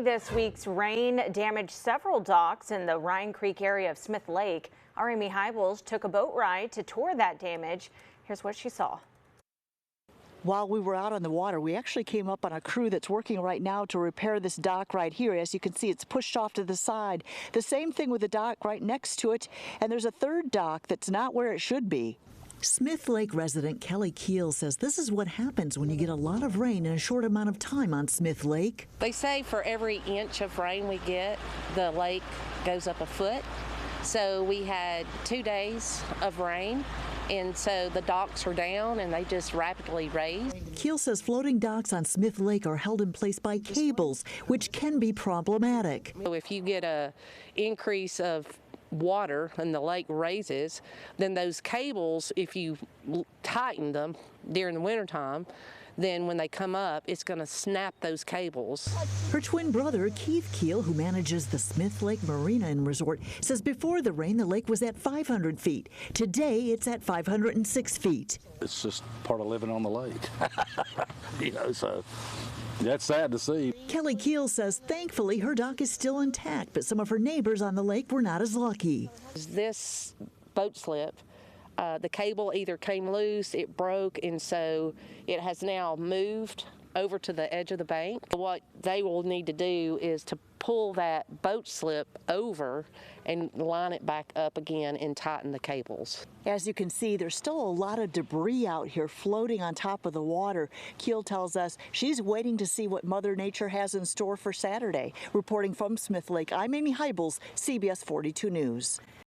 This week's rain damaged several docks in the Rhine Creek area of Smith Lake. Our Amy Hybels took a boat ride to tour that damage. Here's what she saw. While we were out on the water, we actually came up on a crew that's working right now to repair this dock right here. As you can see, it's pushed off to the side. The same thing with the dock right next to it, and there's a third dock that's not where it should be. Smith Lake resident Kelly Keel says this is what happens when you get a lot of rain in a short amount of time on Smith Lake. They say for every inch of rain we get, the lake goes up a foot. So we had 2 days of rain, and so the docks are down and they just rapidly raise. Keel says floating docks on Smith Lake are held in place by cables, which can be problematic. If you get a increase of water and the lake raises, then those cables, if you tighten them during the wintertime, then when they come up, it's going to snap those cables. Her twin brother, Keith Keel, who manages the Smith Lake Marina and Resort, says before the rain, the lake was at 500 feet. Today, it's at 506 feet. It's just part of living on the lake, so that's sad to see. Kelly Keel says thankfully her dock is still intact, but some of her neighbors on the lake were not as lucky. This boat slip, the cable either came loose, it broke, and so it has now moved over to the edge of the bank. What they will need to do is to pull that boat slip over and line it back up again and tighten the cables. As you can see, there's still a lot of debris out here floating on top of the water. Keel tells us she's waiting to see what Mother Nature has in store for Saturday. Reporting from Smith Lake, I'm Amy Hybels, CBS 42 News.